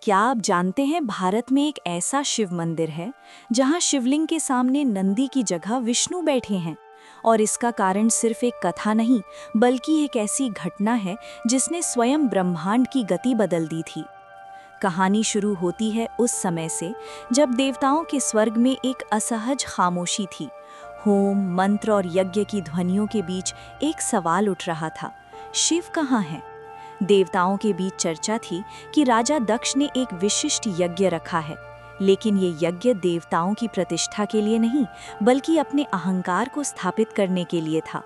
क्या आप जानते हैं भारत में एक ऐसा शिव मंदिर है जहां शिवलिंग के सामने नंदी की जगह विष्णु बैठे हैं। और इसका कारण सिर्फ एक कथा नहीं बल्कि एक ऐसी घटना है जिसने स्वयं ब्रह्मांड की गति बदल दी थी। कहानी शुरू होती है उस समय से जब देवताओं के स्वर्ग में एक असहज खामोशी थी। होम मंत्र और यज्ञ की ध्वनियों के बीच एक सवाल उठ रहा था, शिव कहाँ है? देवताओं के बीच चर्चा थी कि राजा दक्ष ने एक विशिष्ट यज्ञ रखा है, लेकिन ये यज्ञ देवताओं की प्रतिष्ठा के लिए नहीं बल्कि अपने अहंकार को स्थापित करने के लिए था।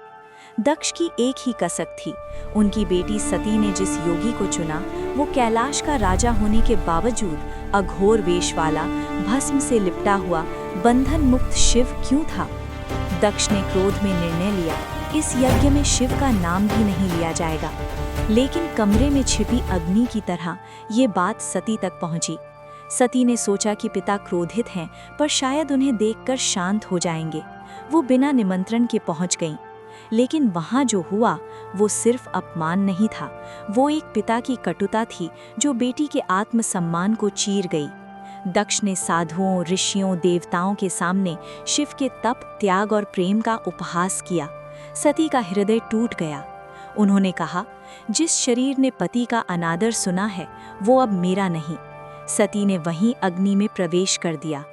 दक्ष की एक ही कसक थी, उनकी बेटी सती ने जिस योगी को चुना वो कैलाश का राजा होने के बावजूद अघोर वेश वाला, भस्म से लिपटा हुआ, बंधन मुक्त शिव क्यों था? दक्ष ने क्रोध में निर्णय लिया, इस यज्ञ में शिव का नाम भी नहीं लिया जाएगा। लेकिन कमरे में छिपी अग्नि की तरह ये बात सती तक पहुंची। सती ने सोचा कि पिता क्रोधित हैं पर शायद उन्हें देखकर शांत हो जाएंगे। वो बिना निमंत्रण के पहुंच गईं। लेकिन वहां जो हुआ वो सिर्फ अपमान नहीं था, वो एक पिता की कटुता थी जो बेटी के आत्मसम्मान को चीर गई। दक्ष ने साधुओं, ऋषियों, देवताओं के सामने शिव के तप, त्याग और प्रेम का उपहास किया। सती का हृदय टूट गया। उन्होंने कहा, जिस शरीर ने पति का अनादर सुना है वो अब मेरा नहीं। सती ने वहीं अग्नि में प्रवेश कर दिया।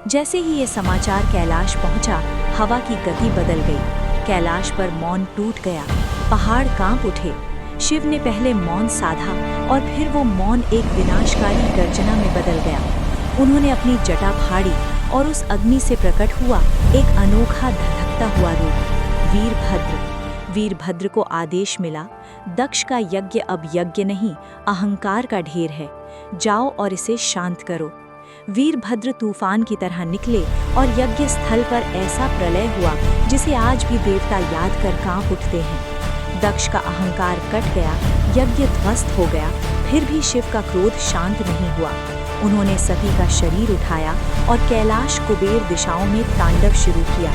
जैसे ही ये समाचार कैलाश पहुंचा, हवा की गति बदल गई। कैलाश पर मौन टूट गया, पहाड़ कांप उठे। शिव ने पहले मौन साधा और फिर वो मौन एक विनाशकारी गर्जना में बदल गया। उन्होंने अपनी जटा फाड़ी और उस अग्नि से प्रकट हुआ एक अनोखा धधकता हुआ रूप, वीरभद्र। वीरभद्र को आदेश मिला, दक्ष का यज्ञ अब यज्ञ नहीं, अहंकार का ढेर है, जाओ और इसे शांत करो। वीरभद्र तूफान की तरह निकले और यज्ञ स्थल पर ऐसा प्रलय हुआ जिसे आज भी देवता याद कर कांप उठते हैं। दक्ष का अहंकार कट गया, यज्ञ ध्वस्त हो गया, फिर भी शिव का क्रोध शांत नहीं हुआ। उन्होंने सती का शरीर उठाया और कैलाश कुबेर दिशाओं में तांडव शुरू किया।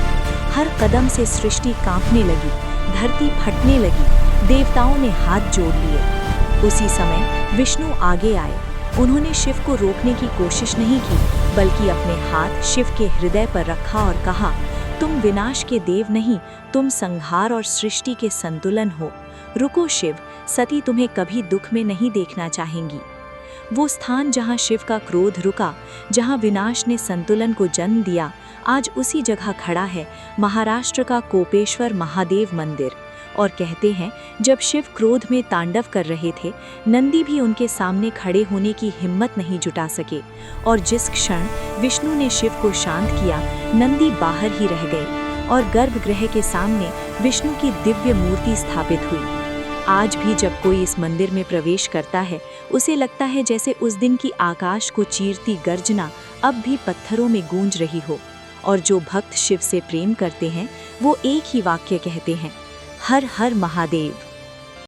हर कदम से सृष्टि कांपने लगी, धरती फटने लगी, देवताओं ने हाथ जोड़ लिए। उसी समय विष्णु आगे आए। उन्होंने शिव को रोकने की कोशिश नहीं की बल्कि अपने हाथ शिव के हृदय पर रखा और कहा, तुम विनाश के देव नहीं, तुम संहार और सृष्टि के संतुलन हो। रुको शिव, सती तुम्हें कभी दुख में नहीं देखना चाहेंगी। वो स्थान जहाँ शिव का क्रोध रुका, जहाँ विनाश ने संतुलन को जन्म दिया, आज उसी जगह खड़ा है महाराष्ट्र का कोपेश्वर महादेव मंदिर। और कहते हैं जब शिव क्रोध में तांडव कर रहे थे, नंदी भी उनके सामने खड़े होने की हिम्मत नहीं जुटा सके। और जिस क्षण विष्णु ने शिव को शांत किया, नंदी बाहर ही रह गए और गर्भगृह के सामने विष्णु की दिव्य मूर्ति स्थापित हुई। आज भी जब कोई इस मंदिर में प्रवेश करता है, उसे लगता है जैसे उस दिन की आकाश को चीरती गर्जना अब भी पत्थरों में गूंज रही हो। और जो भक्त शिव से प्रेम करते हैं वो एक ही वाक्य कहते हैं, हर हर महादेव।